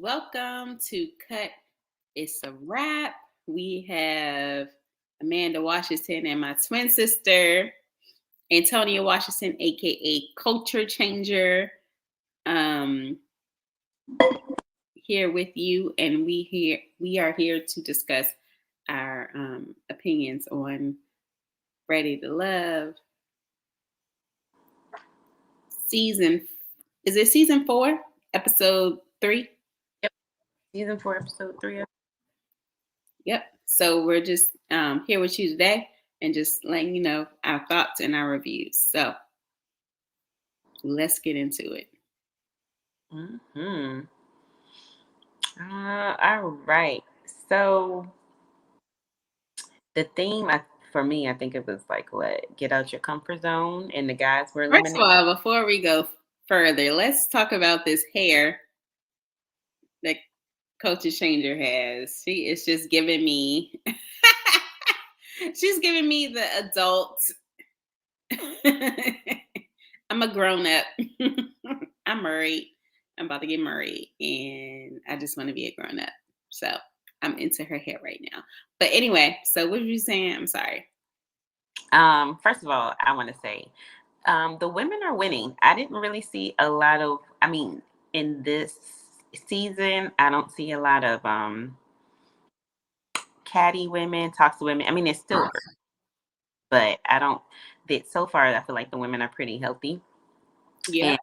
Welcome to Cut. It's a wrap. We have Amanda Washington and my twin sister, Antonia Washington, aka Culture Changer, here with you, and we are here to discuss our opinions on Ready to Love season. Is it season 4, episode 3? Yep, season 4, episode 3. Yep. So we're just here with you today and just letting you know our thoughts and our reviews. So let's get into it. All right. So the theme, for me, I think it was like, what? Get out your comfort zone, and the guys were eliminated. First of all, before we go further, let's talk about this hair that Culture Changer has. She is just giving me, she's giving me the adult. I'm a grown up. I'm married. I'm about to get married, and I just want to be a grown up. So I'm into her hair right now. But anyway, so what were you saying? I'm sorry. First of all, I want to say the women are winning. I didn't really see a lot of, in this season, I don't see a lot of catty women, toxic women. It's still, but I don't, so far, I feel like the women are pretty healthy. Yeah. And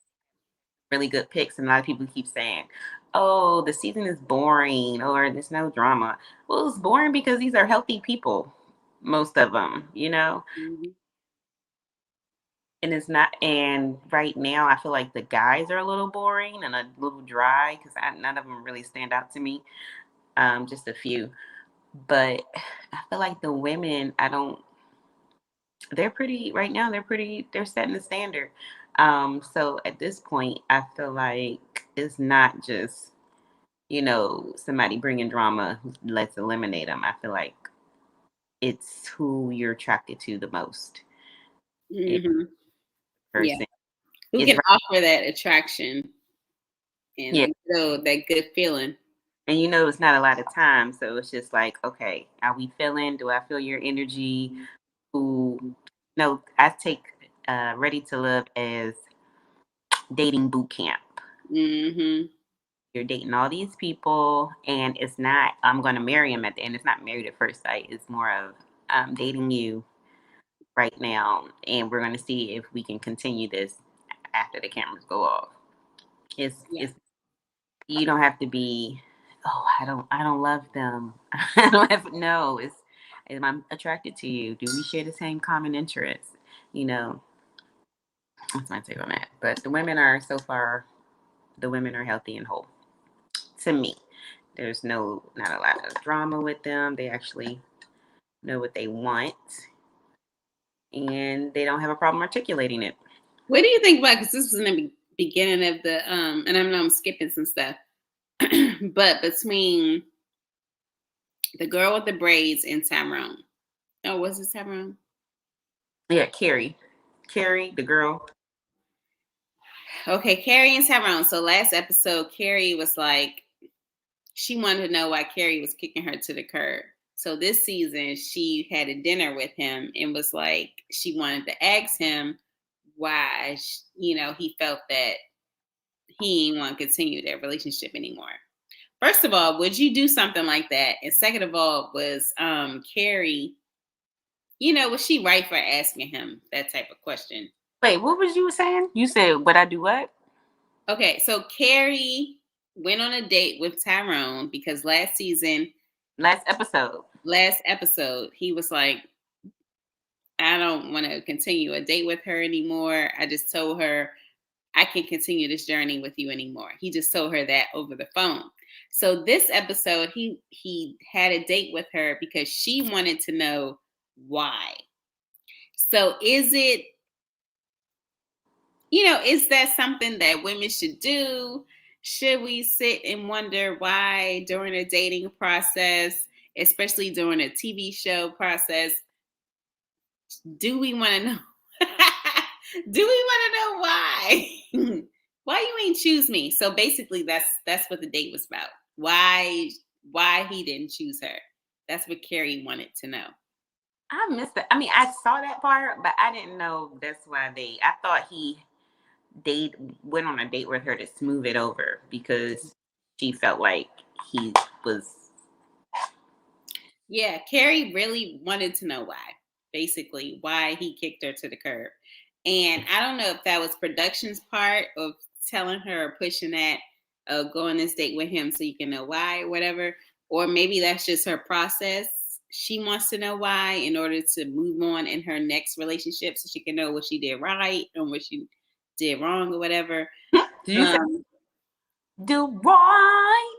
really good picks. And a lot of people keep saying, oh, the season is boring or there's no drama. Well, it's boring because these are healthy people, most of them, Mm-hmm. And it's not. And right now, I feel like the guys are a little boring and a little dry because none of them really stand out to me. Just a few. But I feel like the women, they're pretty, right now, they're setting the standard. So at this point, I feel like it's not just, somebody bringing drama, let's eliminate them. I feel like it's who you're attracted to the most. Mm-hmm. Person. Yeah. Who can offer that attraction and that good feeling? And it's not a lot of time. So it's just like, okay, are we feeling? Do I feel your energy? No, I take Ready to Love as dating boot camp. Mm-hmm. You're dating all these people, and it's not, I'm going to marry him at the end. It's not married at first sight. It's more of, I'm dating you right now, and we're going to see if we can continue this after the cameras go off. It's you don't have to be, oh, I don't love them. No, am I attracted to you? Do we share the same common interests? That's my take on that. But the women are, so far, healthy and whole. To me, there's not a lot of drama with them. They actually know what they want, and they don't have a problem articulating it. What do you think about? Because this was in the beginning of the and I know I'm skipping some stuff, but between the girl with the braids and Tyrone. Oh, was it Tyrone? Yeah, Carrie, the girl. Okay, Carrie and Tyrone. So last episode, Carrie was like, she wanted to know why Carrie was kicking her to the curb. So this season, she had a dinner with him and was like, she wanted to ask him why, he felt that he didn't want to continue their relationship anymore. First of all, would you do something like that? And second of all, was Carrie, was she right for asking him that type of question? Wait, what was you saying? You said, would I do what? Okay, so Carrie went on a date with Tyrone because last episode, he was like, I don't want to continue a date with her anymore. I just told her I can't continue this journey with you anymore. He just told her that over the phone. So this episode, he had a date with her because she wanted to know why. So is it, is that something that women should do? Should we sit and wonder why during a dating process, especially during a TV show process, do we want to know? Do we want to know why? why you ain't choose me? So basically that's what the date was about. Why he didn't choose her. That's what Carrie wanted to know. I missed that. I mean, I saw that part, but I didn't know that's why I thought he went on a date with her to smooth it over because she felt like he was. Yeah, Carrie really wanted to know why. Basically, why he kicked her to the curb. And I don't know if that was production's part of telling her or pushing that, go on this date with him so you can know why or whatever. Or maybe that's just her process. She wants to know why in order to move on in her next relationship so she can know what she did right and what she did wrong or whatever. Did you say do right?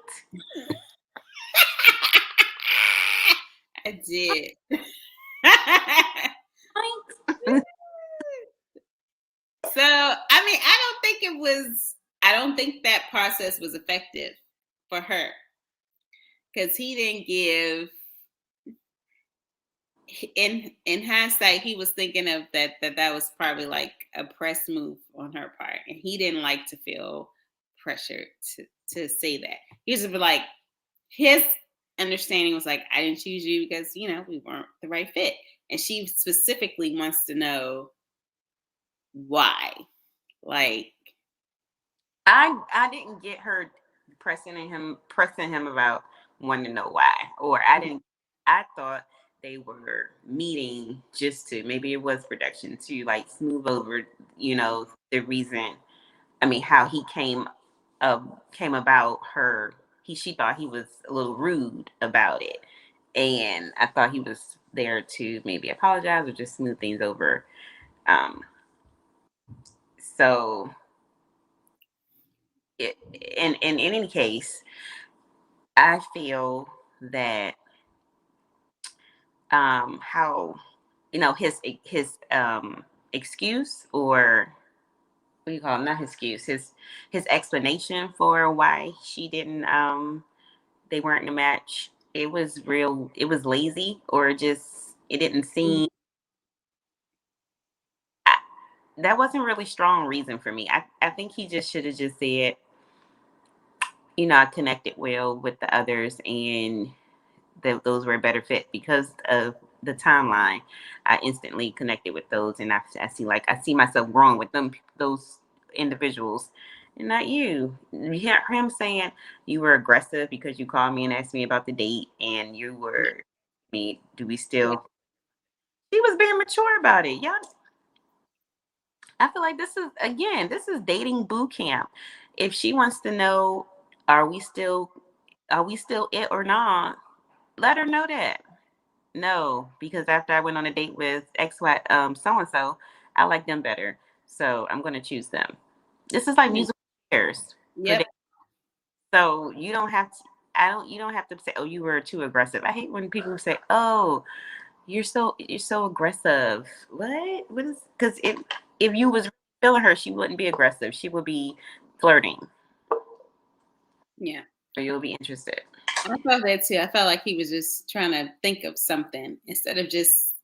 I did. So, I mean, I don't think that process was effective for her because he didn't give, in hindsight, he was thinking of that was probably like a press move on her part. And he didn't like to feel pressured to say that. He was like, his understanding was like, I didn't choose you because, we weren't the right fit. And she specifically wants to know why. Like, I didn't get her pressing him about wanting to know why. Or I thought they were meeting just to, maybe it was production, to like smooth over, the reason, how he came about her. She thought he was a little rude about it. And I thought he was there to maybe apologize or just smooth things over. So in any case, I feel that how his excuse, or what do you call it? Not his excuse, his explanation for why she didn't they weren't in a match. It was lazy, or just it didn't seem. That wasn't really strong reason for me. I think he just should have just said, I connected well with the others, and those were a better fit because of the timeline. I instantly connected with those, and I see myself growing with those individuals, and not you. You hear him saying you were aggressive because you called me and asked me about the date, and you were me. Do we still? Yeah. He was being mature about it. Y'all, I feel like this is dating boot camp. If she wants to know, are we still it or not? Let her know that. No, because after I went on a date with XY so and so, I like them better. So I'm gonna choose them. This is like musical chairs. Yep. So you don't have to you don't have to say, oh, you were too aggressive. I hate when people say, oh, you're so aggressive. What is, because if you was feeling her, she wouldn't be aggressive. She would be flirting. Yeah. So you'll be interested. I felt that too. I felt like he was just trying to think of something instead of just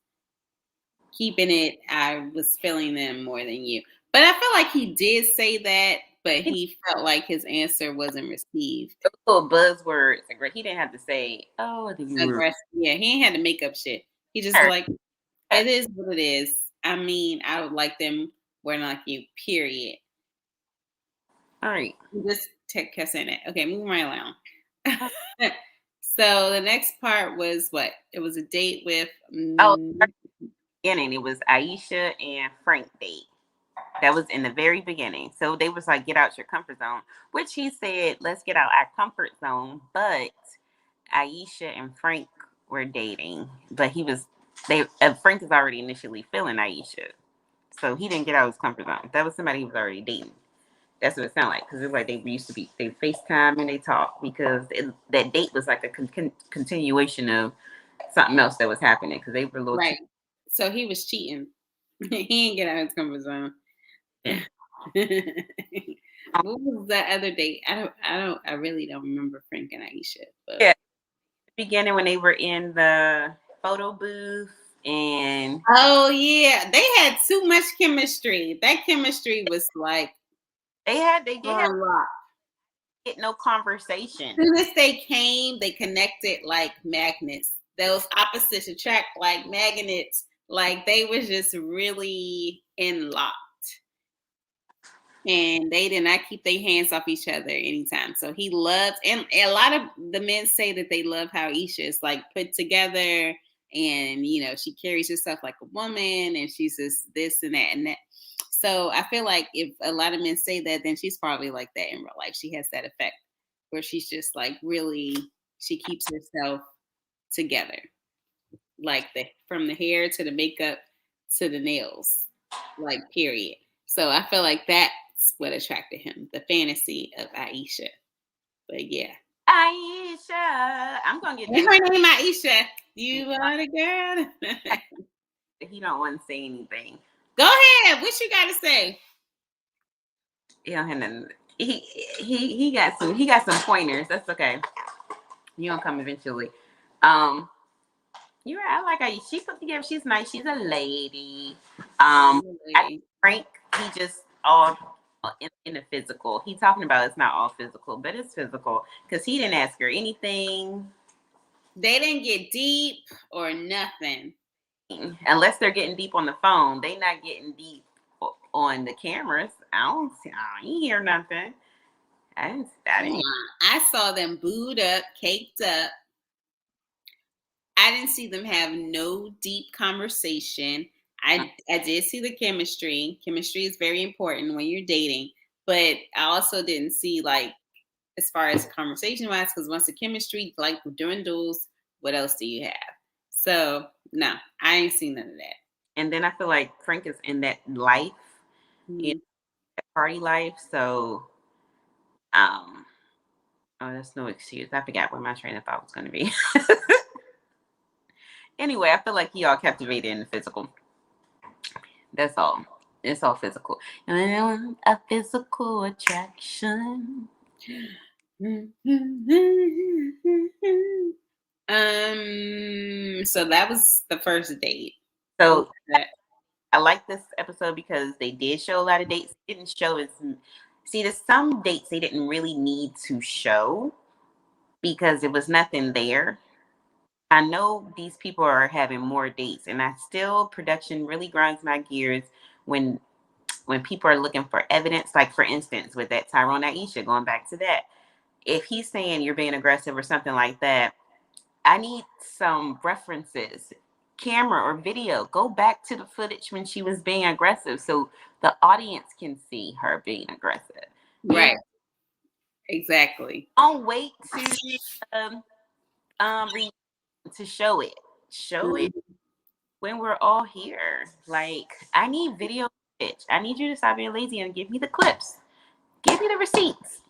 keeping it. I was feeling them more than you. But I felt like he did say that, but he felt like his answer wasn't received. Little buzzwords. He didn't have to say, oh, yeah, he ain't had to make up shit. He just was like, it is what it is. I mean, I would like them more than like you, period. All right. Just kept saying that. Okay, moving right along. So the next part was what? It was a date with. Beginning, it was Aisha and Frank date. That was in the very beginning. So they was like, get out your comfort zone, which he said, let's get out our comfort zone. But Aisha and Frank were dating, but Frank is already initially feeling Aisha. So he didn't get out of his comfort zone. That was somebody he was already dating. That's what it sounded like, because it's like they used to be, they FaceTime and they talk, because that date was like a continuation of something else that was happening, because they were a little right. So he was cheating. He didn't get out of his comfort zone. Yeah. What was that other date? I really don't remember Frank and Aisha. But yeah, beginning when they were in the photo booth. And oh yeah, they had too much chemistry. That chemistry was like They had Unlocked. get no conversation. As soon as they came, they connected like magnets. Those opposites attract like magnets. Like they was just really in lock. And they did not keep their hands off each other anytime. So he loved, and a lot of the men say that they love how Issa is like put together, and she carries herself like a woman, and she's just this and that and that. So I feel like if a lot of men say that, then she's probably like that in real life. She has that effect where she's just like really, she keeps herself together, like from the hair to the makeup to the nails, like period. So I feel like that's what attracted him, the fantasy of Aisha. But yeah. Aisha. I'm gonna get What's her name? Aisha. You are the girl. He don't want to say anything. Go ahead. What you gotta say? Yeah, he got some pointers. That's okay. You gonna come eventually. You're right. I like how she put together. She's nice. She's a lady. I think Frank, he just all in the physical. He talking about it's not all physical, but it's physical because he didn't ask her anything. They didn't get deep or nothing. Unless they're getting deep on the phone, they not getting deep on the cameras. I ain't hear nothing. I didn't. I saw them booed up, caked up. I didn't see them have no deep conversation. I did see the chemistry. Chemistry is very important when you're dating, but I also didn't see like as far as conversation wise, because once the chemistry like dwindles, what else do you have? So no, I ain't seen none of that. And then I feel like Frank is in that life, that party life. So, oh, that's no excuse. I forgot where my train of thought was going to be. Anyway, I feel like he all captivated in the physical. That's all. It's all physical. And a physical attraction. So that was the first date. So I like this episode because they did show a lot of dates. They didn't show as there's some dates they didn't really need to show because there was nothing there. I know these people are having more dates, and production really grinds my gears when people are looking for evidence. Like for instance, with that Tyrone Aisha, going back to that, if he's saying you're being aggressive or something like that, I need some references, camera or video. Go back to the footage when she was being aggressive so the audience can see her being aggressive. Right. Exactly. Don't wait to show it. Show it when we're all here. Like, I need video footage. I need you to stop being lazy and give me the clips. Give me the receipts.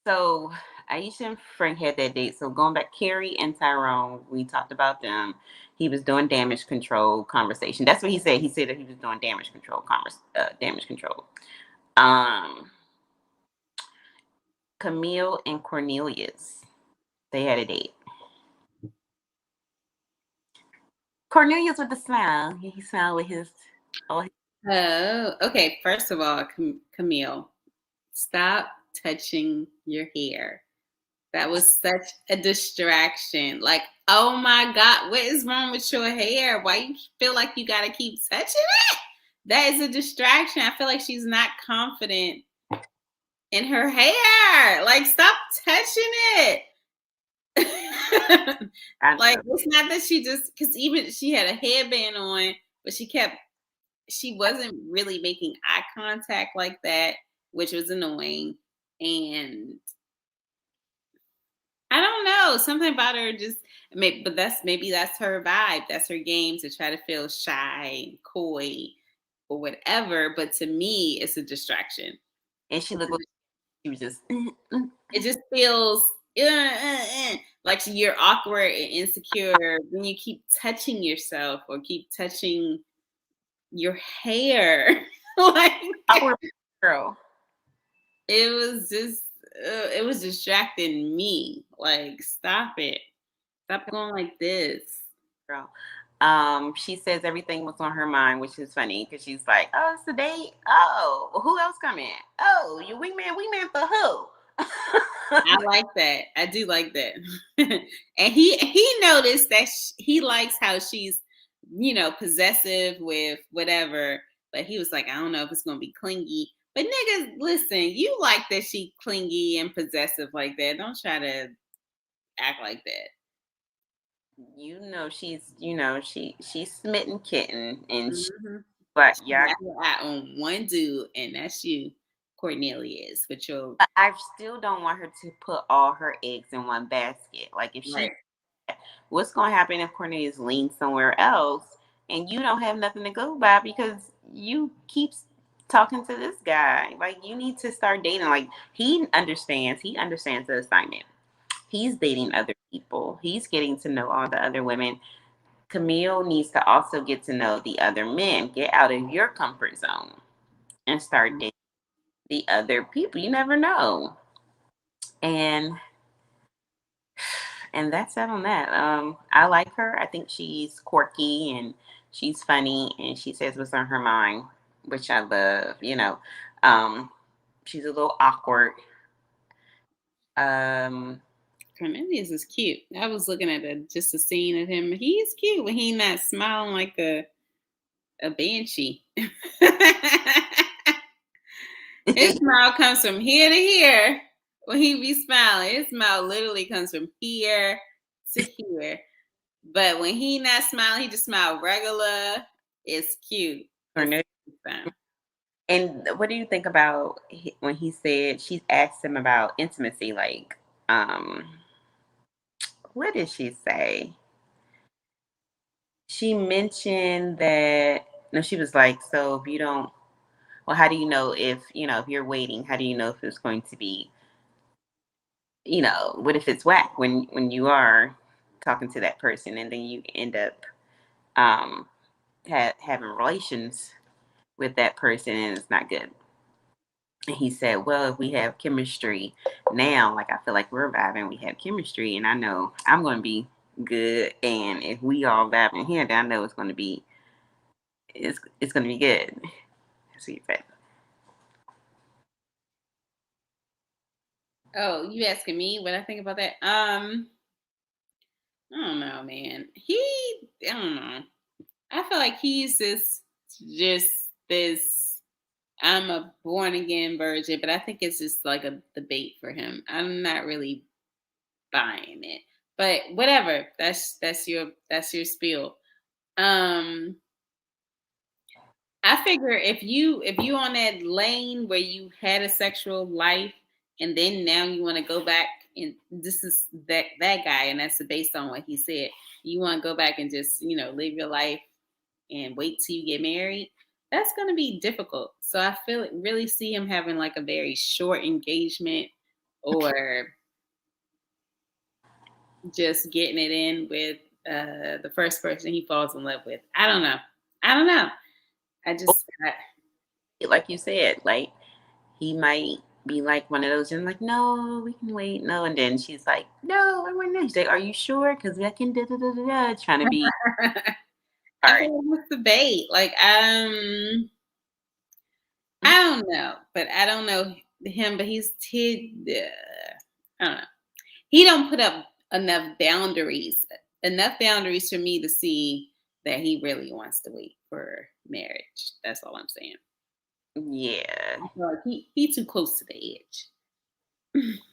So Aisha and Frank had that date. So going back, Carrie and Tyrone, we talked about them. He was doing damage control conversation. That's what he said. He said that he was doing damage control damage control. Camille and Cornelius, they had a date. Cornelius with the smile. He smiled with his. Oh, okay. First of all, Camille, stop touching your hair. That was such a distraction. Like, oh my God, what is wrong with your hair? Why you feel like you got to keep touching it? That is a distraction. I feel like she's not confident in her hair. Like, stop touching it. Like, it's not that she just, because even she had a headband on, but she wasn't really making eye contact like that, which was annoying. And I don't know, something about her just, but maybe that's her vibe. That's her game, to try to feel shy, coy, or whatever. But to me, it's a distraction. And she looked like she was just. It just feels like you're awkward and insecure when you keep touching yourself or keep touching your hair. Like, girl. It was distracting me. Like, stop it. Stop going like this. Girl. She says everything was on her mind, which is funny because she's like, "Oh, it's the date. Oh, well, who else coming? Oh, you wingman for who?" I like that. I do like that. And he noticed that he likes how she's, possessive with whatever. But he was like, I don't know if it's gonna be clingy. But niggas, listen, you like that she clingy and possessive like that. Don't try to act like that. She's smitten kitten, and Mm-hmm. but She yeah, got her eye on one dude, and that's you, Cornelius, with your I still don't want her to put all her eggs in one basket. Like if she, right. what's going to happen if Cornelius leans somewhere else and you don't have nothing to go by because you keep talking to this guy? Like you need to start dating. Like he understands. He understands the assignment. He's dating other people. He's getting to know all the other women. Camille needs to also get to know the other men. Get out of your comfort zone and start dating the other people. You never know. And that's it on that. I like her. I think she's quirky and she's funny and she says what's on her mind, which I love. Um, she's a little awkward. Um, Cornelius is cute. I was looking at just a scene of him. He's cute when he not smiling like a banshee. His smile comes from here to here. When he be smiling, his smile literally comes from here to here. But when he not smiling, he just smile regular. It's cute. It's fun. and what do you think about when he said she asked him about intimacy? Like, what did she say? She mentioned that no, she was like, so if you don't, well, how do you know if you're waiting? How do you know if it's going to be, what if it's whack when you are talking to that person and then you end up um having relations with that person and it's not good? And he said, well, if we have chemistry now, like I feel like we're vibing, we have chemistry, and I know I'm going to be good. And if we all vibing here, then I know it's going to be good. That's what he said. Oh, you asking me what I think about that? I don't know, man. I don't know. I feel like he's just this. I'm a born again virgin, but I think it's just like a debate for him. I'm not really buying it, but whatever. That's your spiel. Um, I figure if you on that lane where you had a sexual life and then now you want to go back and this is that guy and that's based on what he said. You want to go back and just live your life and wait till you get married. That's going to be difficult. So I really see him having like a very short engagement or just getting it in with the first person he falls in love with. I don't know. I just Like you said, like he might be like one of those and like, no, we can wait, no, and then she's like, no, I want to. She's like, are you sure? Because I can trying to be I hard. feel like it's debate. Like I don't know, but I don't know him. But I don't know. He don't put up enough boundaries for me to see that he really wants to wait for marriage. That's all I'm saying. Yeah, I feel like he too close to the edge.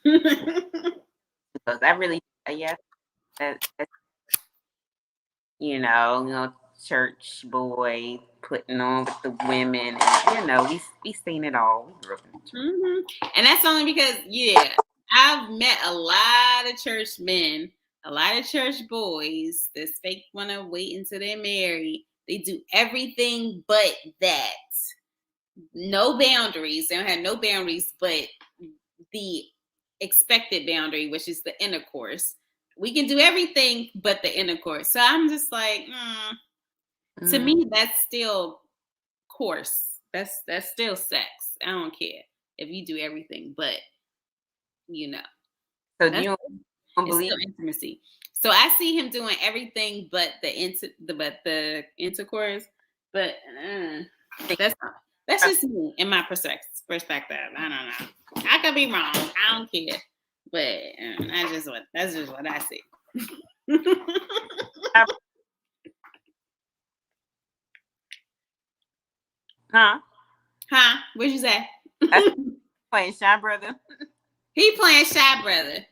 because I really, yeah, that's church boy putting on with the women, and we seen it all. We grew up in the church. And that's only because, I've met a lot of church men, a lot of church boys that fake want to wait until they're married. They do everything but that. No boundaries. They don't have no boundaries but the expected boundary, which is the intercourse. We can do everything but the intercourse. So I'm just like, to me, that's still course. That's still sex. I don't care if you do everything, but So do that's you don't it's believe? still intimacy. So I see him doing everything but the intercourse. But that's just me in my perspective. I don't know. I could be wrong. I don't care. But that's just what I see. Huh? What'd you say? Playing Shy Brother. He playing Shy Brother.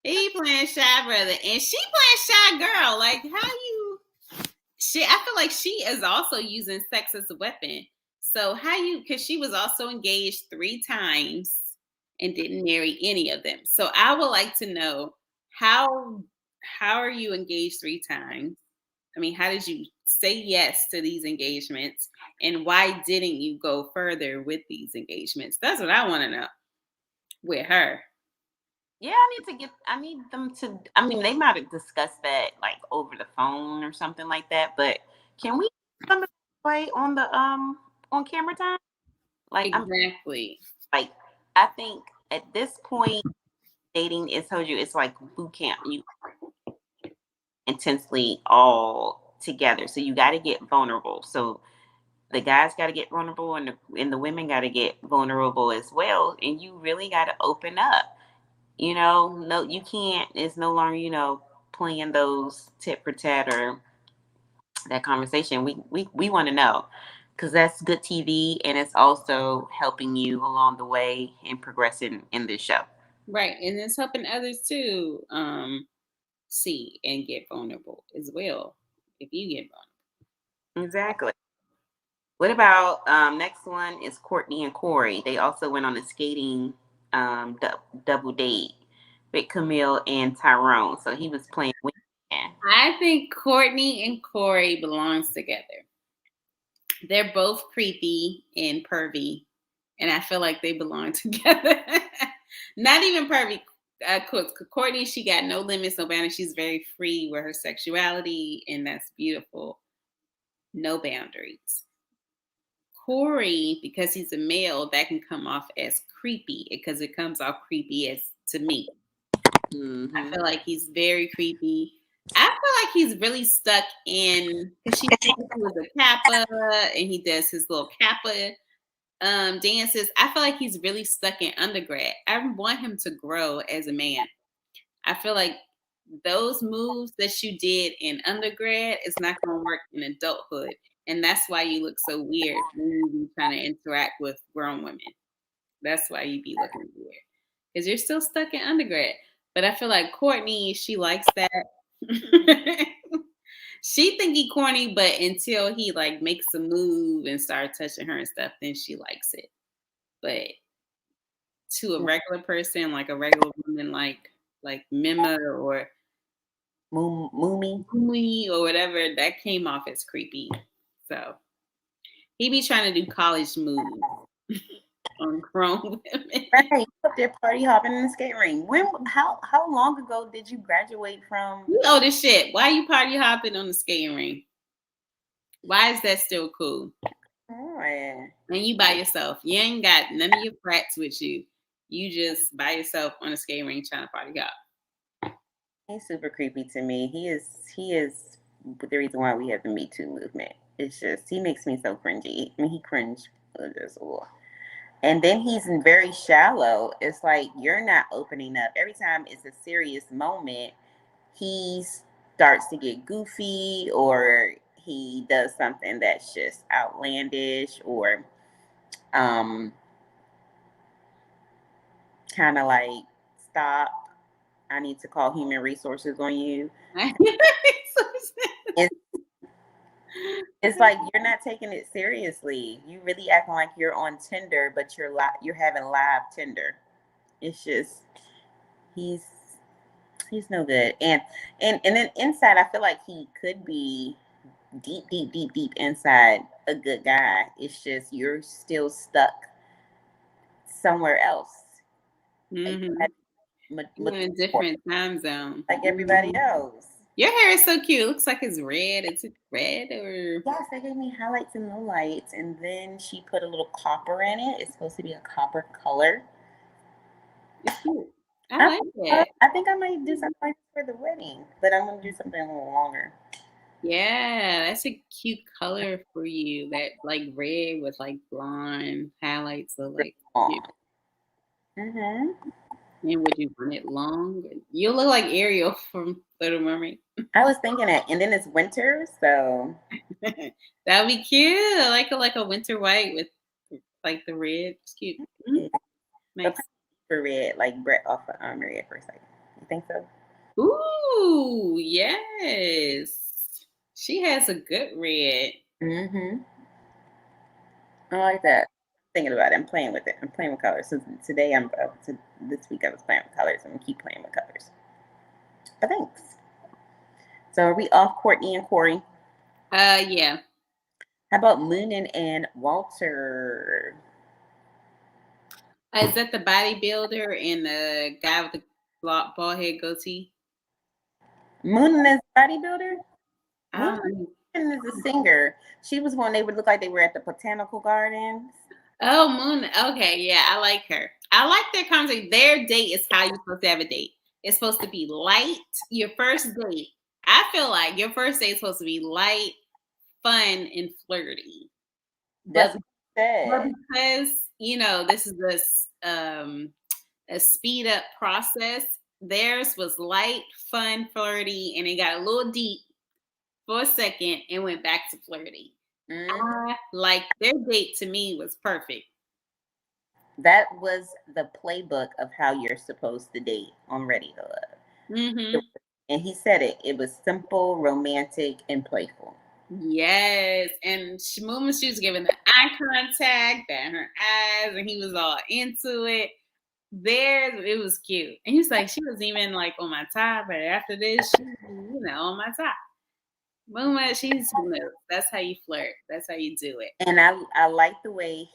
He playing Shy Brother, and she playing Shy Girl. Like, how you? I feel like she is also using sex as a weapon. So how you? Because she was also engaged 3 times and didn't marry any of them. So I would like to know how are you engaged 3 times? I mean, how did you say yes to these engagements, and why didn't you go further with these engagements? That's what I want to know with her. Yeah, I need them to, I mean, they might have discussed that like over the phone or something like that, but can we somebody play on the on camera time? Like Exactly. I think at this point dating is told you it's like boot camp. You intensely all together. So you gotta get vulnerable. So the guys got to get vulnerable and the women got to get vulnerable as well. And you really got to open up. No, you can't. It's no longer, playing those tit for tat or that conversation. We want to know because that's good TV and it's also helping you along the way and progressing in this show. Right. And it's helping others too see and get vulnerable as well if you get vulnerable. Exactly. What about next one is Courtney and Corey. They also went on a skating double date with Camille and Tyrone. So he was playing with him. I think Courtney and Corey belongs together. They're both creepy and pervy, and I feel like they belong together. Not even pervy. Courtney, she got no limits, no boundaries. She's very free with her sexuality, and that's beautiful. No boundaries. Corey, because he's a male, that can come off as creepy because it comes off creepy as to me. Mm-hmm. I feel like he's very creepy. I feel like he's really stuck in because she was a Kappa and he does his little Kappa dances. I feel like he's really stuck in undergrad. I want him to grow as a man. I feel like those moves that you did in undergrad is not going to work in adulthood. And that's why you look so weird when you be trying to interact with grown women. That's why you be looking weird. Because you're still stuck in undergrad. But I feel like Courtney, she likes that. She think he corny, but until he like makes a move and start touching her and stuff, then she likes it. But to a regular person, like a regular woman, like Mima or Moomy or whatever, that came off as creepy. So he be trying to do college moves on grown women. Right, they're party hopping in the skate ring. How long ago did you graduate from? You know this shit. Why you party hopping on the skating ring? Why is that still cool? Oh, yeah. And you by yourself. You ain't got none of your frats with you. You just by yourself on a skating ring trying to party hop. He's super creepy to me. He is the reason why we have the Me Too movement. It's just he makes me so cringy. I mean, he cringe just and then he's very shallow. It's like you're not opening up. Every time it's a serious moment, he starts to get goofy or he does something that's just outlandish or kind of like stop. I need to call human resources on you. It's like you're not taking it seriously. You really acting like you're on Tinder, but you're having live Tinder. It's just he's no good. And then inside, I feel like he could be deep inside a good guy. It's just you're still stuck somewhere else. Mm-hmm. You're in a different time zone. Like everybody else. Your hair is so cute. It looks like it's red. Is it red or? Yes, they gave me highlights and lowlights, and then she put a little copper in it. It's supposed to be a copper color. It's cute. I like it. I think I might do something like this for the wedding, but I'm gonna do something a little longer. Yeah, that's a cute color for you. That like red with like blonde highlights look like cute. Mm-hmm. And would you want it long? You look like Ariel from Little Mermaid. I was thinking that, and then it's winter, so That would be cute. I like a winter white with like the red. It's cute. yeah. But Nice. for red, like Brett off of Red for a second. You think so? Ooh, yes. She has a good red. Mm-hmm. I like that. Thinking about it, I'm playing with it. I'm playing with colors. So today, this week I was playing with colors. I'm gonna keep playing with colors. But thanks. So are we off Courtney and Corey? Yeah. How about Moonin and Walter? Is that the bodybuilder and the guy with the bald head goatee? Moonin is a bodybuilder? Um, Moonin is a singer. She was one they would look like they were at the botanical gardens. oh, Moon. Okay, yeah, I like her. I like their conversation. Their date is how you're supposed to have a date. It's supposed to be light. Your first date. I feel like your first date is supposed to be light, fun, and flirty. That's But, what she said. because this is a speed up process. Theirs was light, fun, flirty, and it got a little deep for a second and went back to flirty. Mm-hmm. Like their date to me was perfect. That was the playbook of how you're supposed to date on Ready to Love. Mm-hmm. And he said it. It was simple, romantic, and playful. Yes, and Shimuma, she was giving the eye contact, and her eyes, and he was all into it. There, it was cute, and he's like, she was even like on my top, but after this, she, on my top. Muma, she's that's how you flirt. That's how you do it. And I like the way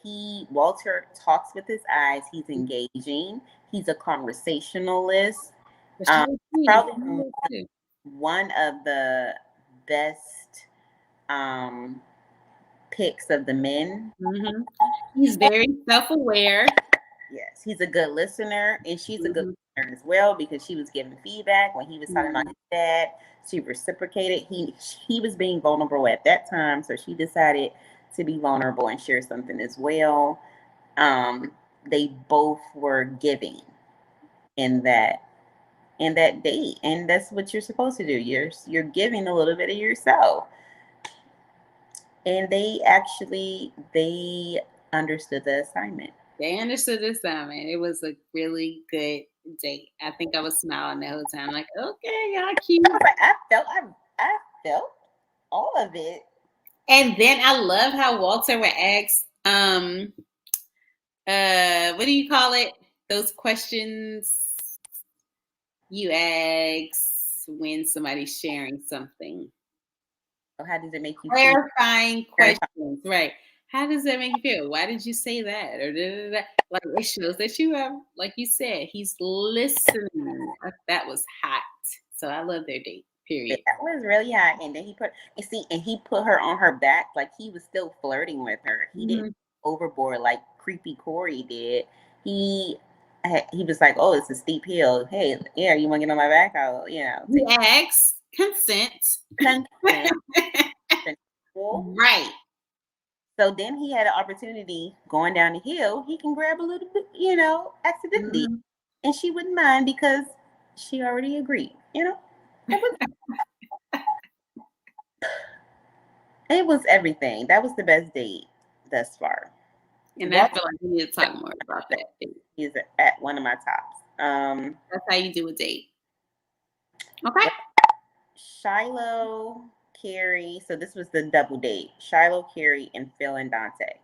Walter talks with his eyes. He's engaging. He's a conversationalist. But she was Probably too. one of the best picks of the men. Mm-hmm. He's very self-aware. Yes, he's a good listener, and she's a good Mm-hmm. listener as well because she was giving feedback when he was talking about Mm-hmm. his dad. She reciprocated. He was being vulnerable at that time, so she decided to be vulnerable and share something as well. Um, they both were giving in that date, and that's what you're supposed to do. You're giving a little bit of yourself, and they understood the assignment. They understood this time, and it was a really good date. I think I was smiling the whole time, like, okay, y'all cute. I was like, I felt all of it. And then I love how Walter would ask, what do you call it? Those questions you ask when somebody's sharing something. So how does it make you feel? Clarifying questions, right? How does that make you feel? Why did you say that? Or da-da-da-da. Like it shows that you have, like you said, he's listening. That was hot. So I love their date. Period. That was really hot. And then he put her on her back, like he was still flirting with her. He didn't overboard like creepy Corey did. He was like, "Oh, it's a steep hill. Hey, yeah, you want to get on my back? I'll, He asks consent. consent." Right. So then he had an opportunity going down the hill. He can grab a little bit, accidentally, and she wouldn't mind because she already agreed. It was everything. That was the best date thus far. And I feel like we need to talk more about that date. He's at one of my tops. That's how you do a date. Okay. Shiloh, Carrie. So this was the double date. Shiloh, Carrie, and Phil and Dante.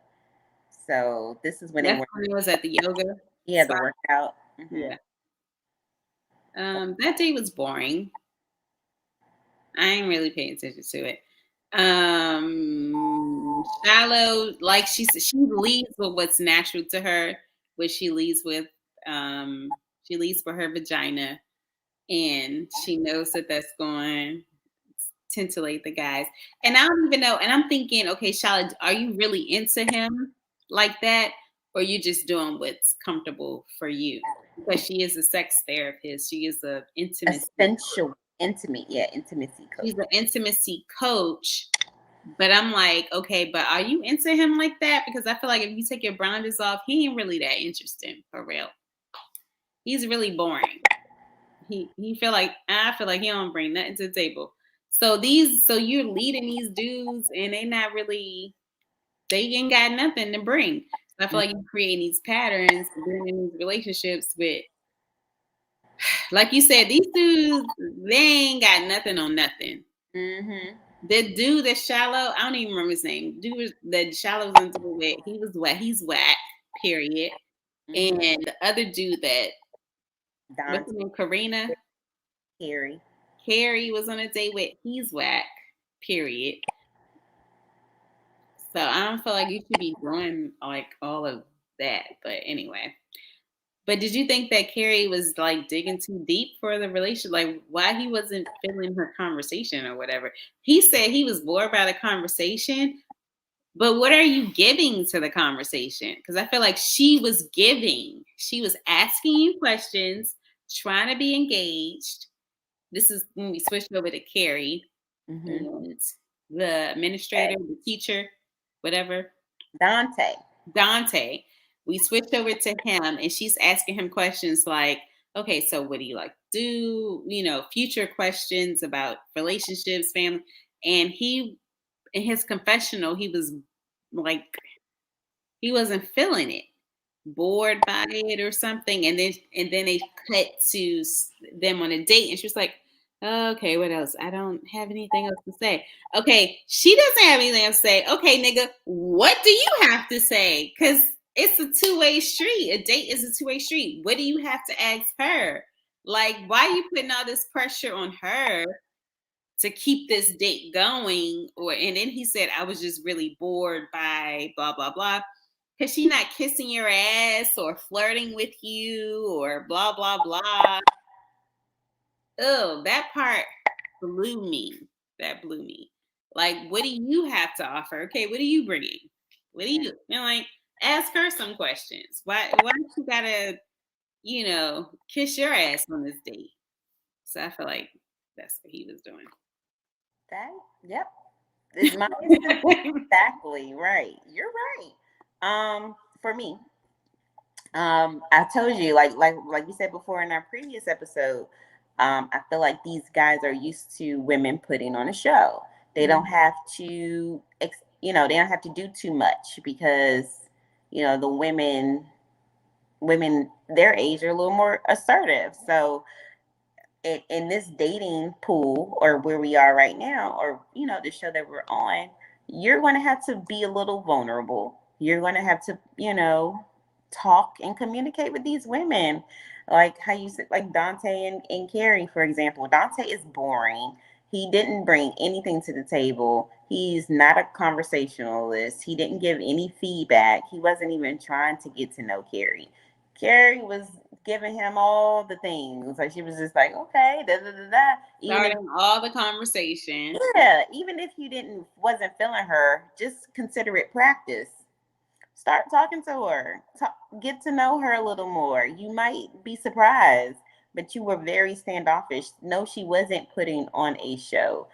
So this is when That's when he was at the yoga. Yeah, the workout. Mm-hmm. Yeah. That date was boring. I ain't really paying attention to it. Shiloh, like she leads with what's natural to her, what she leads with. She leads for her vagina, and she knows that that's going to titillate the guys. And I don't even know. And I'm thinking, okay, Shiloh, are you really into him like that, or you just doing what's comfortable for you? because she is a sex therapist. She is a intimacy. Intimacy coach. She's an intimacy coach. But I'm like, okay, but are you into him like that? Because I feel like if you take your blinders off, he ain't really that interesting for real. He's really boring. I feel like he don't bring nothing to the table. So you're leading these dudes and they ain't got nothing to bring. So I feel like you're creating these patterns, being in these relationships with, like you said, these dudes, they ain't got nothing on nothing. Mm-hmm. The dude that's shallow, I don't even remember his name. Dude that shallow was into it. He was whack. He's whack. Period. Mm-hmm. And the other dude that what's his name? Karina. Carrie was on a date with. He's whack. Period. So I don't feel like you should be doing like all of that. But anyway. But did you think that Carrie was like digging too deep for the relationship? Like why he wasn't feeling her conversation or whatever? He said he was bored by the conversation. But what are you giving to the conversation? Because I feel like she was giving. She was asking you questions, trying to be engaged. This is when we switched over to Carrie. Mm-hmm. And the administrator, the teacher, whatever. Dante. We switched over to him and she's asking him questions like, okay, so what do you like to do? You know, future questions about relationships, family. And he, in his confessional, he was like, he wasn't feeling it, bored by it or something. And then they cut to them on a date and she was like, okay, what else? I don't have anything else to say. Okay, she doesn't have anything else to say. Okay, nigga, what do you have to say? Because it's a two-way street. A date is a two-way street. What do you have to ask her? Like, why are you putting all this pressure on her to keep this date going? And then he said, I was just really bored by blah, blah, blah. Because she's not kissing your ass or flirting with you or blah, blah, blah. Oh, that part blew me. That blew me. Like, what do you have to offer? Okay, what are you bringing? What do you, like, ask her some questions. Why don't you gotta, kiss your ass on this date? So I feel like that's what he was doing. Yep. Exactly right. You're right. For me, I told you, like you said before in our previous episode, I feel like these guys are used to women putting on a show. They don't have to, they don't have to do too much because, the women their age are a little more assertive. So in this dating pool or where we are right now, or, the show that we're on, you're going to have to be a little vulnerable. You're going to have to, talk and communicate with these women. Like how you said, like Dante and Carrie, for example. Dante is boring. He didn't bring anything to the table. He's not a conversationalist. He didn't give any feedback. He wasn't even trying to get to know Carrie. Carrie was giving him all the things. Like she was just like, okay, da da da da. Starting all the conversation. Yeah, even if you wasn't feeling her, just consider it practice. Start talking to her. Get to know her a little more. You might be surprised, but you were very standoffish. No, she wasn't putting on a show.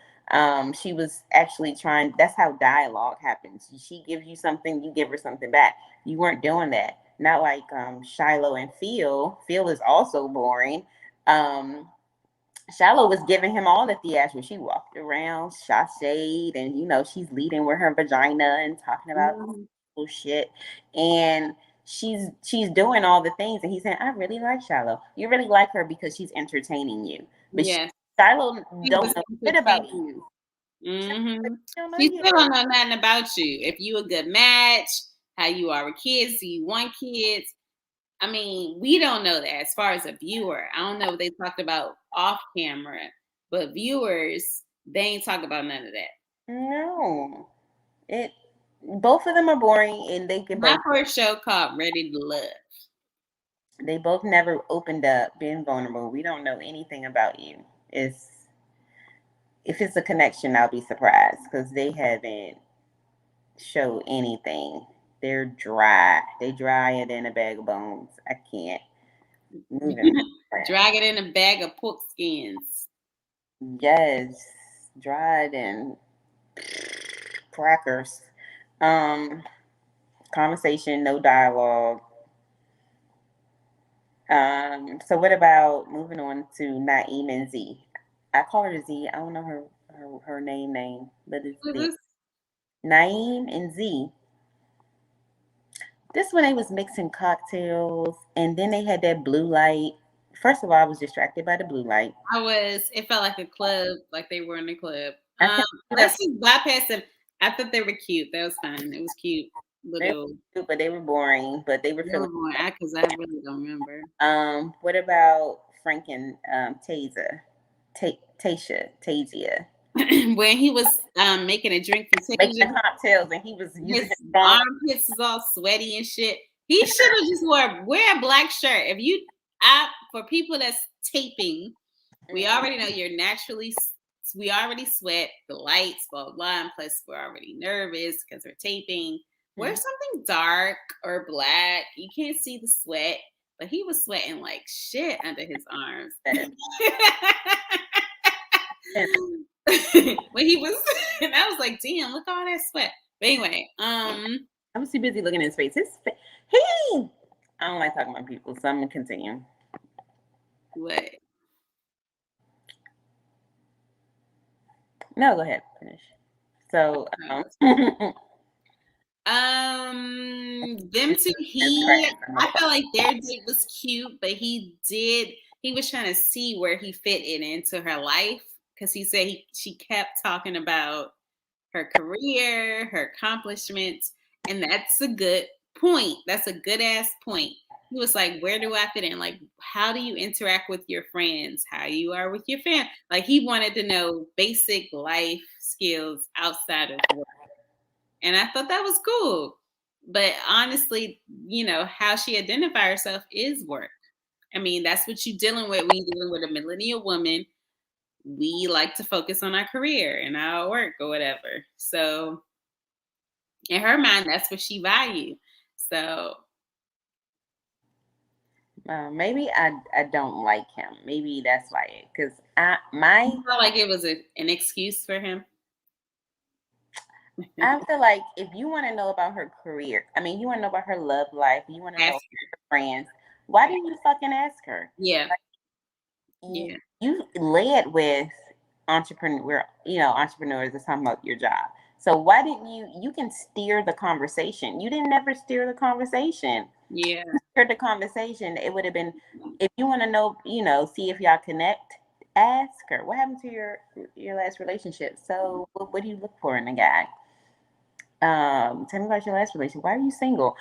She was actually trying. That's how dialogue happens. She gives you something, you give her something back. You weren't doing that. Not like Shiloh and Phil. Phil is also boring. Shiloh was giving him all the theatrics. She walked around, shot shade, and she's leading with her vagina and talking about shit. And she's doing all the things, and he's saying, I really like Shiloh. You really like her because she's entertaining you. But yes. Shiloh don't know shit about you. Mm-hmm. She still don't know nothing about you. If you a good match, how you are with kids, do you want kids? I mean, we don't know that as far as a viewer. I don't know what they talked about off camera, but viewers, they ain't talk about none of that. No. Both of them are boring, and they can My first show called Ready to Love. They both never opened up, being vulnerable. We don't know anything about you. If it's a connection, I'll be surprised because they haven't showed anything. They're dry. They drier than a bag of bones. I can't. moving. Drag it in a bag of pork skins. Yes, dried and crackers. Conversation, no dialogue. So what about moving on to Naeem and Z? I call her Z. I don't know her name, but it's Z. Naeem and Z. This when they was mixing cocktails, and then they had that blue light. First of all, I was distracted by the blue light. It felt like a club, like they were in a club. I Let's just bypass them. I thought they were cute. That was fine. It was cute. But they were boring. But they were feeling. Because I really don't remember. What about Frank and Tasia? When he was making a drink for making cocktails, and he was using his armpits was all sweaty and shit. He should have just wear a black shirt. If you for people that's taping, we already know we already sweat, the lights, blah, blah, blah. And plus we're already nervous because we're taping. Wear something dark or black. You can't see the sweat, but he was sweating like shit under his arms. When he was, and I was like, damn, look at all that sweat. But anyway, I was too busy looking at his face. I don't like talking about people, so I'm gonna continue. What? No, go ahead, finish. So, them two, I felt like their date was cute, but he was trying to see where he fit into her life, because he said she kept talking about her career, her accomplishments, and that's a good point. That's a good ass point. He was like, where do I fit in? Like, how do you interact with your friends? How you are with your family? Like, he wanted to know basic life skills outside of work. And I thought that was cool. But honestly, how she identifies herself is work. I mean, that's what you're dealing with when you're dealing with a millennial woman. We like to focus on our career and our work or whatever. So in her mind, that's what she valued. So maybe I don't like him. Maybe that's why. Because I felt like it was an excuse for him. I feel like if you want to know about her career, you want to know about her love life, you want to know about her friends, why didn't you fucking ask her? Yeah. You led with entrepreneurs is talking about your job. So why didn't you can steer the conversation. You didn't never steer the conversation. Yeah. Steer the conversation. It would have been, if you want to know, see if y'all connect, ask her, what happened to your last relationship? So what do you look for in a guy? Tell me about your last relationship. Why are you single?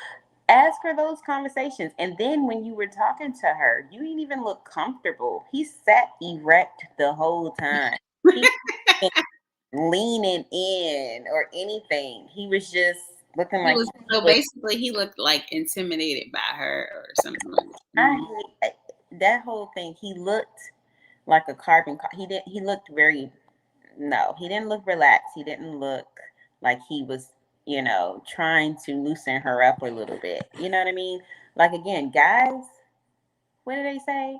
Ask her those conversations. And then when you were talking to her, you didn't even look comfortable. He sat erect the whole time. He wasn't leaning in or anything. He was just looking like... basically, he looked like intimidated by her or something like that. I hate that whole thing. He looked like a carbon... He looked very... No, he didn't look relaxed. He didn't look like he was... trying to loosen her up a little bit. You know what I mean? Like, again, guys, what do they say?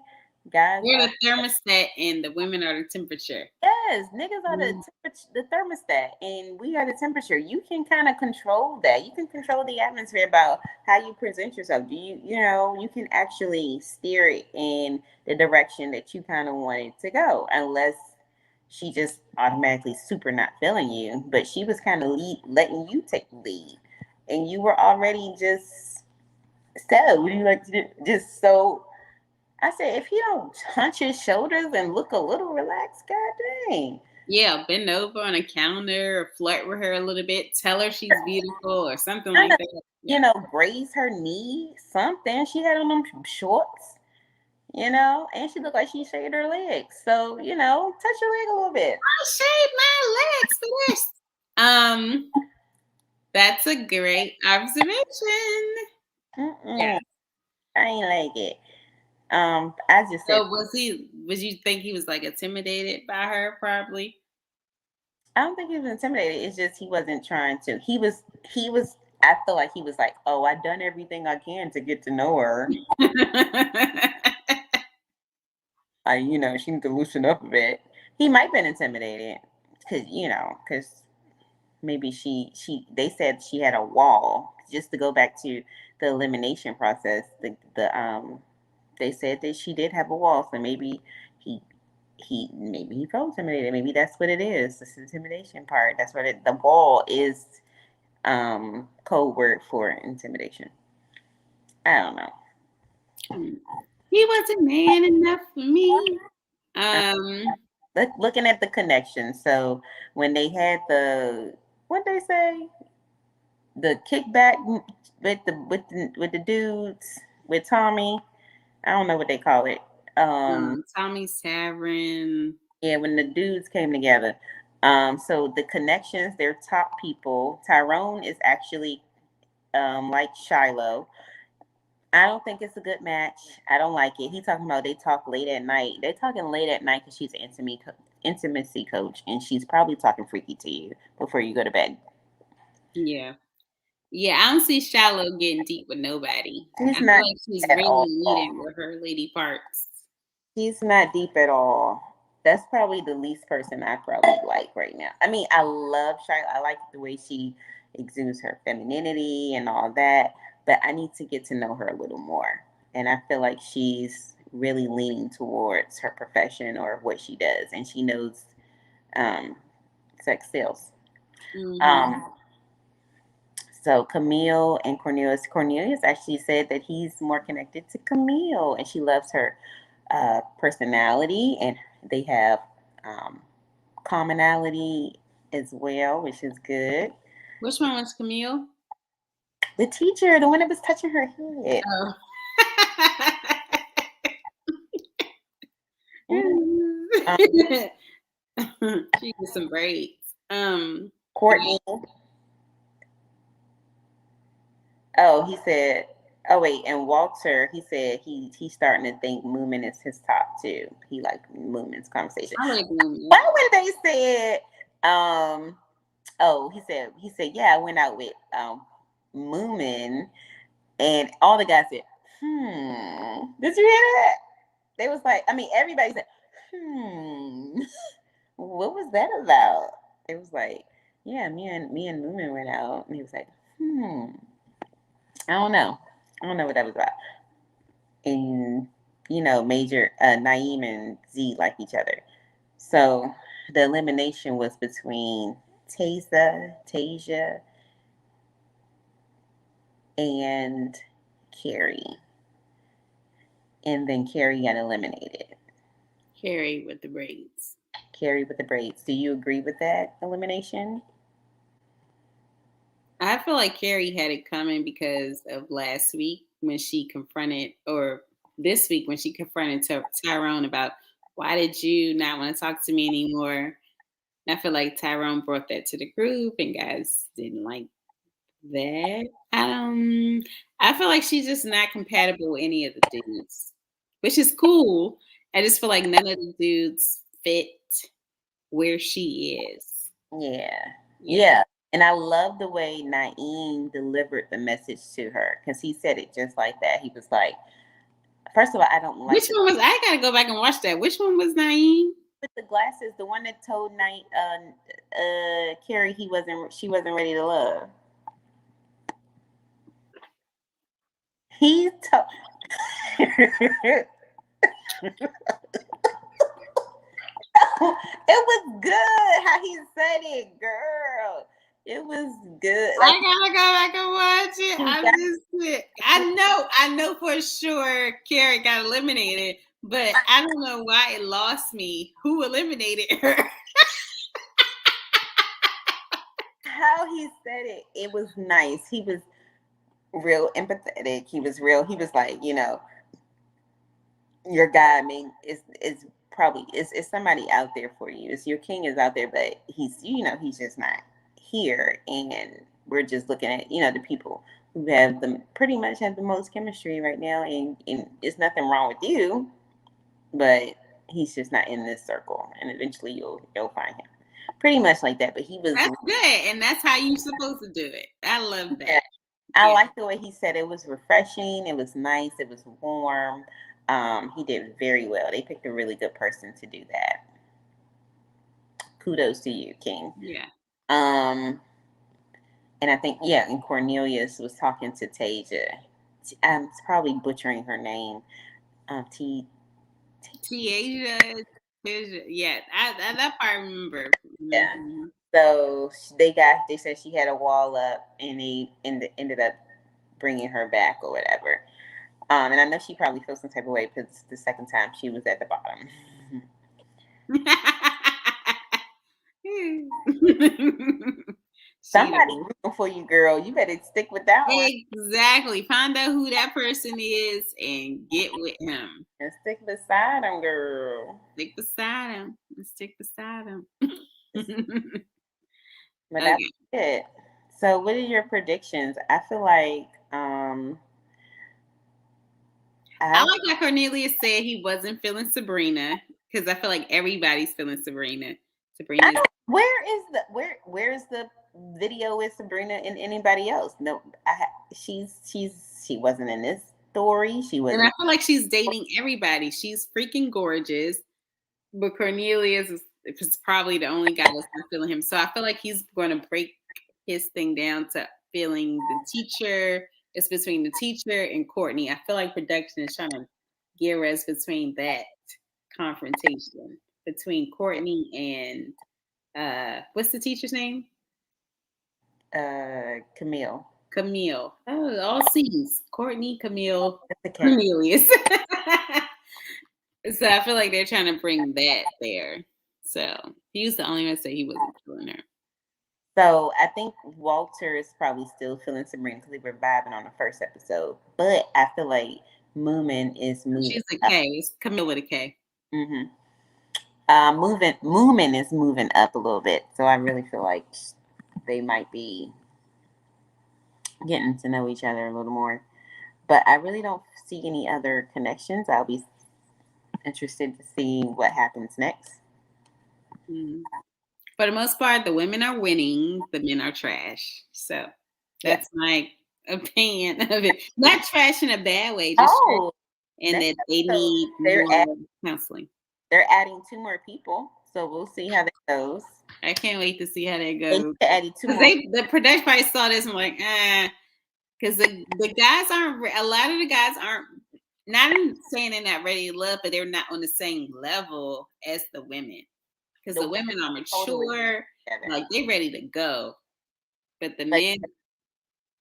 Guys, we're the thermostat and the women are the temperature. Yes, niggas are the thermostat and we are the temperature. You can kind of control that. You can control the atmosphere about how you present yourself. You can actually steer it in the direction that you kind of want it to go, unless she just automatically super not feeling you, but she was kind of letting you take the lead, and you were already just so. What do you like to do? Just so. I said, if he don't hunch his shoulders and look a little relaxed, god dang. Yeah, bend over on a counter or flirt with her a little bit. Tell her she's beautiful or something like that. Yeah. Graze her knee, something. She had on them shorts. And she looked like she shaved her legs. So, touch your leg a little bit. I shaved my legs for this. That's a great observation. Yeah. I ain't like it. I just said. So would you think he was like intimidated by her? Probably. I don't think he was intimidated. It's just he wasn't trying to. He was. I feel like he was like, oh, I've done everything I can to get to know her. Like, she need to loosen up a bit. He might have been intimidated because maybe they said she had a wall. Just to go back to the elimination process, they said that she did have a wall, so maybe he felt intimidated. Maybe that's what it is. This intimidation part. That's what the wall is. Code word for intimidation. I don't know. He wasn't man enough for me. Looking at the connection. So when they had what they say, the kickback with the dudes with Tommy, I don't know what they call it. Tommy's Tavern. Yeah, when the dudes came together. So the connections, they're top people. Tyrone is actually like Shiloh. I don't think it's a good match. I don't like it. He talking about they talk late at night. They're talking late at night because she's an intimacy coach, and she's probably talking freaky to you before you go to bed. Yeah. Yeah, I don't see Shiloh getting deep with nobody. She's I feel not like she's at really all. leading with her lady parts. She's not deep at all. That's probably the least person I probably like right now. I mean, I love Shiloh. I like the way she exudes her femininity and all that, but I need to get to know her a little more. And I feel like she's really leaning towards her profession or what she does, and she knows sex sales. Mm-hmm. So Camille and Cornelius actually said that he's more connected to Camille, and she loves her personality, and they have commonality as well, which is good. Which one was Camille? The teacher, the one that was touching her head. Oh. She did some braids. Courtney. Oh, he said. Oh wait, and Walter, he said he's starting to think Moomin is his top two. He liked Moomin's conversation. I like Moomin. Why when they said, oh, he said, yeah, I went out with Moomin, and all the guys said, did you hear that? They was like, I mean, everybody said, what was that about? It was like, yeah, me and Moomin went out, and he was like, I don't know what that was about. And Major Naeem and Z like each other. So the elimination was between Tasia, and Carrie. And then Carrie got eliminated. Carrie with the braids. Do you agree with that elimination? I feel like Carrie had it coming because of last week when she confronted, or this week when she confronted Tyrone about, why did you not want to talk to me anymore? I feel like Tyrone brought that to the group and guys didn't like that. I feel like she's just not compatible with any of the dudes, which is cool. I just feel like none of the dudes fit where she is. Yeah. And I love the way Naeem delivered the message to her, because he said it just like that. He was like, first of all, I don't like. Which one was? I gotta go back and watch that. Which one was Naeem? With the glasses, the one that told Carrie she wasn't ready to love. He told. It was good how he said it, girl. It was good. Like, I gotta go back and watch it. I know for sure Carrie got eliminated, but I don't know why it lost me. Who eliminated her? How he said it, it was nice. He was real empathetic. He was like, your guy, I mean, is probably is somebody out there for you. It's your king is out there, but he's he's just not here, and we're just looking at the people who have pretty much have the most chemistry right now, and it's nothing wrong with you, but he's just not in this circle, and eventually you'll find him. Pretty much like that, but he was. That's good, and that's how you're supposed to do it. I love that. I like the way he said it. It was refreshing. It was nice. It was warm. He did very well. They picked a really good person to do that. Kudos to you, King. Yeah. And I think, and Cornelius was talking to Tasia. I'm probably butchering her name. Tiaja. Yeah, that part I remember. Yeah. Mm-hmm. So they said she had a wall up, and they ended up bringing her back or whatever. And I know she probably feels some type of way because the second time she was at the bottom. Somebody rooting for you, girl. You better stick with that one. Exactly. Find out who that person is and get with him. And stick beside him, girl. Stick beside him. Stick beside him. But that's it. So what are your predictions? I feel like I like how Cornelius said he wasn't feeling Sabrina, because I feel like everybody's feeling Sabrina. Where's the video with Sabrina and anybody else? No, she wasn't in this story. She wasn't. And I feel like she's dating everybody. She's freaking gorgeous, but Cornelius is probably the only guy that's not feeling him. So I feel like he's going to break his thing down to feeling the teacher. It's between the teacher and Courtney. I feel like production is trying to gear us between that confrontation between Courtney and what's the teacher's name? Camille. Camille. Oh, all C's. Courtney, Camille, Cornelius. So I feel like they're trying to bring that there. So he was the only one to say he wasn't feeling her. So I think Walter is probably still feeling Sabrina because they were vibing on the first episode. But I feel like Moomin is moving. She's a K. It's Camille with a K. Mm-hmm. Moomin is moving up a little bit. So I really feel like they might be getting to know each other a little more. But I really don't see any other connections. I'll be interested to see what happens next. Mm-hmm. For the most part, the women are winning, the men are trash. So that's my opinion of it. Not trash in a bad way, just and that they need more counseling. They're adding 2 more people, so we'll see how that goes. I can't wait to see how that goes. Added 2 more. The production probably saw this and like, because the guys aren't. A lot of the guys aren't. Not saying they're not ready to love, but they're not on the same level as the women. Because the women are mature, like they're ready to go. But the men,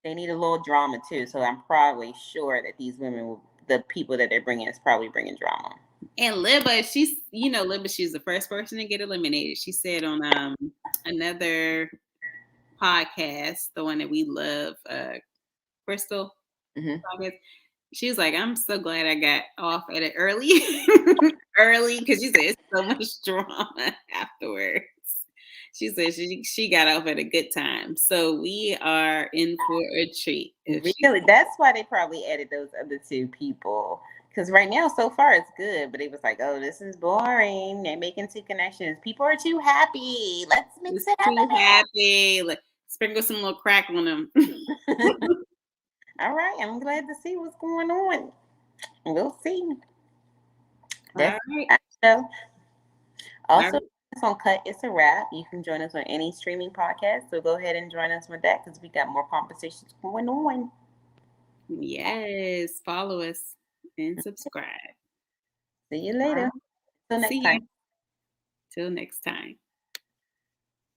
they need a little drama too. So I'm probably sure that these women, the people that they're bringing, is probably bringing drama. And Libba, she's the first person to get eliminated. She said on another podcast, the one that we love, Crystal podcast. She was like, I'm so glad I got off at it early, because she said it's so much drama afterwards. She said she got off at a good time. So we are in for a treat. Really? That's why they probably added those other 2 people. Because right now, so far, it's good. But it was like, oh, this is boring. They're making 2 connections. People are too happy. Let's mix it up. Too happy. Let's sprinkle some little crack on them. All right, I'm glad to see what's going on. We'll see. That's right. Also, on Cut, it's a wrap. You can join us on any streaming podcast. So go ahead and join us with that because we got more conversations going on. Yes, follow us and subscribe. See you later. Till next time. Till next time.